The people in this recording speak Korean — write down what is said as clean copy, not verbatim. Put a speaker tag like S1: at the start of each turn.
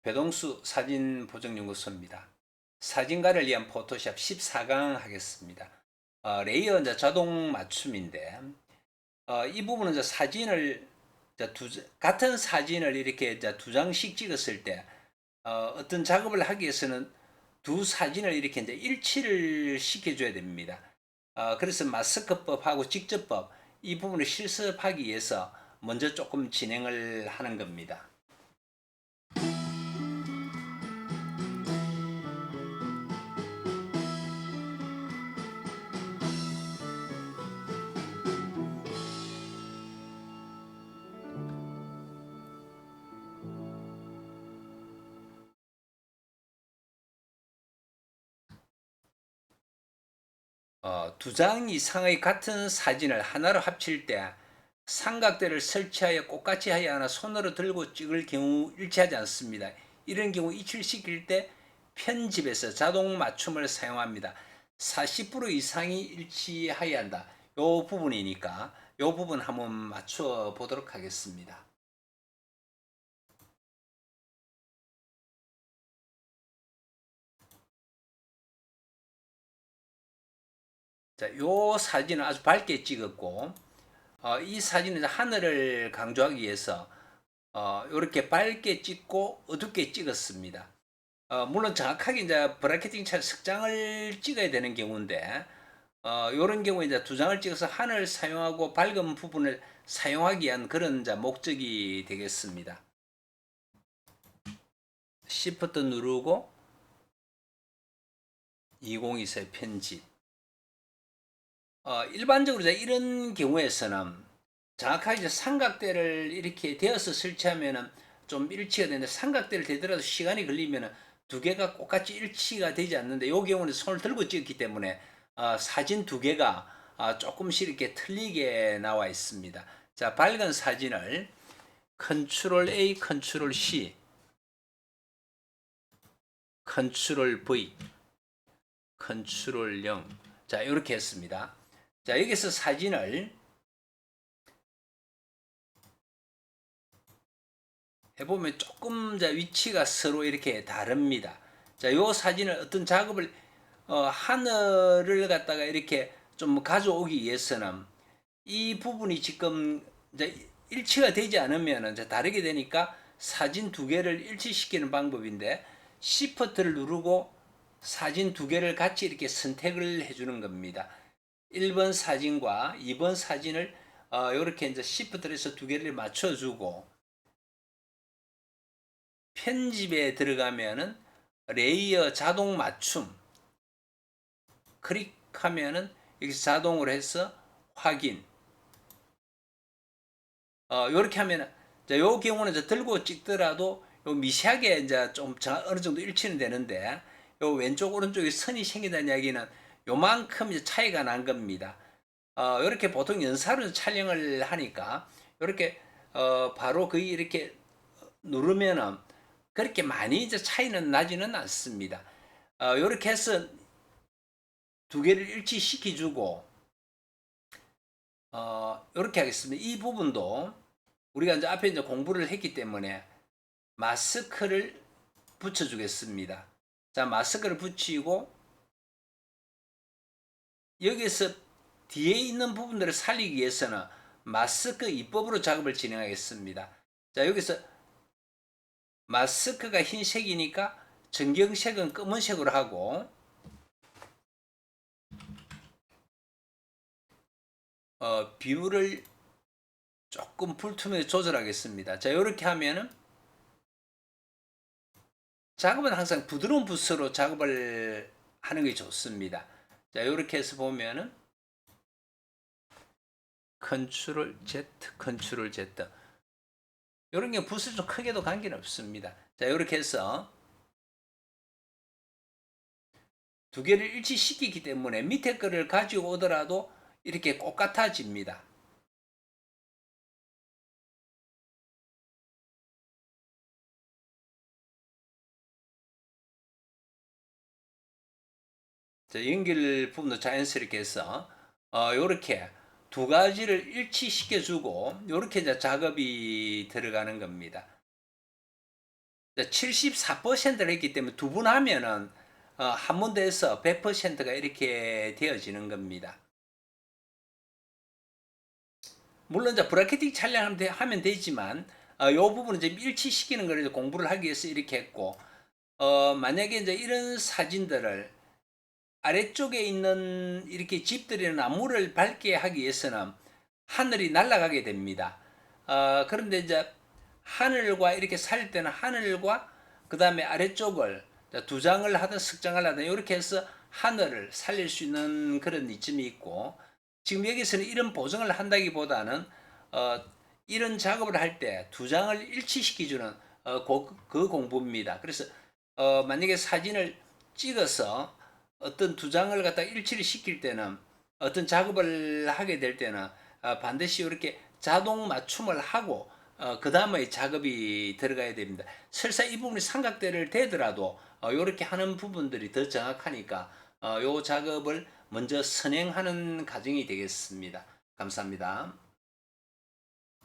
S1: 배동수 사진보정연구소입니다. 사진가를 위한 포토샵 14강 하겠습니다. 레이어 이제 자동 맞춤인데, 이 부분은 이제 사진을 같은 사진을 이렇게 이제 두 장씩 찍었을 때, 어떤 작업을 하기 위해서는 두 사진을 이렇게 이제 일치를 시켜줘야 됩니다. 그래서 마스크법하고 직접법 이 부분을 실습하기 위해서 먼저 조금 진행을 하는 겁니다. 두 장 이상의 같은 사진을 하나로 합칠 때 삼각대를 설치하여 똑같이 하여 하나 손으로 들고 찍을 경우 일치하지 않습니다. 이런 경우 일치시킬 때 편집에서 자동 맞춤을 사용합니다. 40% 이상이 일치하여야 한다. 요 부분이니까 요 부분 한번 맞춰 보도록 하겠습니다. 자, 요 사진은 아주 밝게 찍었고, 이 사진은 하늘을 강조하기 위해서 이렇게 밝게 찍고 어둡게 찍었습니다. 물론 정확하게 이제 브라켓팅 차 석장을 찍어야 되는 경우인데, 이런 경우에 이제 두 장을 찍어서 하늘 사용하고 밝은 부분을 사용하기 위한 그런 이제 목적이 되겠습니다. Shift 누르고 2024 편집. 일반적으로 이제 이런 경우에서는 정확하게 이제 삼각대를 이렇게 대어서 설치하면은 좀 일치가 되는데, 삼각대를 대더라도 시간이 걸리면은 두 개가 똑같이 일치가 되지 않는데, 이 경우는 손을 들고 찍었기 때문에 사진 두 개가 조금씩 이렇게 틀리게 나와 있습니다. 자, 밝은 사진을 컨트롤 A, 컨트롤 C, 컨트롤 V, 컨트롤 0. 자, 이렇게 했습니다. 자, 여기서 사진을 해보면 조금 위치가 서로 이렇게 다릅니다. 자, 요 사진을 어떤 작업을 하늘을 갖다가 이렇게 좀 가져오기 위해서는 이 부분이 지금 이제 일치가 되지 않으면 이제 다르게 되니까 사진 두 개를 일치시키는 방법인데, Shift를 누르고 사진 두 개를 같이 이렇게 선택을 해주는 겁니다. 1번 사진과 2번 사진을 이렇게 이제 Shift를 해서 두 개를 맞춰주고, 편집에 들어가면은 레이어 자동 맞춤 클릭하면은 여기서 자동으로 해서 확인. 이렇게 하면은 요 경우는 이제 들고 찍더라도 요 미세하게 이제 좀 어느 정도 일치는 되는데, 요 왼쪽 오른쪽에 선이 생긴다는 이야기는 요만큼 이제 차이가 난 겁니다. 이렇게 보통 연사로 촬영을 하니까 이렇게 바로 거의 이렇게 누르면은 그렇게 많이 이제 차이는 나지는 않습니다. 이렇게 해서 두 개를 일치시켜주고, 이렇게 하겠습니다. 이 부분도 우리가 이제 앞에 이제 공부를 했기 때문에 마스크를 붙여주겠습니다. 자, 마스크를 붙이고 여기서 뒤에 있는 부분들을 살리기 위해서는 마스크 입법으로 작업을 진행하겠습니다. 자, 여기서 마스크가 흰색이니까 전경색은 검은색으로 하고, 비율을 조금 불투명하게 조절하겠습니다. 자, 이렇게 하면은 작업은 항상 부드러운 붓으로 작업을 하는 게 좋습니다. 자, 이렇게 해서 보면은 컨트롤 Z, 컨트롤 Z. 이런 게 붓을 좀 크게도 관계는 없습니다. 자, 이렇게 해서 두 개를 일치시키기 때문에 밑에 거를 가지고 오더라도 이렇게 똑같아집니다. 자, 연결 부분도 자연스럽게 해서 이렇게 두 가지를 일치시켜주고 이렇게 이제 작업이 들어가는 겁니다. 74%를 했기 때문에 두 번 하면은 한 번 더 해서 100%가 이렇게 되어지는 겁니다. 물론 이제 브라켓팅 촬영하면 하면 되지만 요 부분은 좀 일치시키는 걸 공부를 하기 위해서 이렇게 했고, 만약에 이제 이런 사진들을 아래쪽에 있는 이렇게 집들이나 나무를 밝게 하기 위해서는 하늘이 날아가게 됩니다. 그런데 이제 하늘과 이렇게 살 때는 하늘과 그 다음에 아래쪽을 두 장을 하든 석 장을 하든 이렇게 해서 하늘을 살릴 수 있는 그런 이점이 있고, 지금 여기서는 이런 보정을 한다기보다는 어, 이런 작업을 할 때 두 장을 일치시켜주는 그 공부입니다. 그래서 만약에 사진을 찍어서 어떤 두 장을 갖다 일치를 시킬 때는, 어떤 작업을 하게 될 때는 반드시 이렇게 자동 맞춤을 하고 그 다음에 작업이 들어가야 됩니다. 설사 이 부분이 삼각대를 대더라도 이렇게 하는 부분들이 더 정확하니까 요 작업을 먼저 선행하는 과정이 되겠습니다. 감사합니다.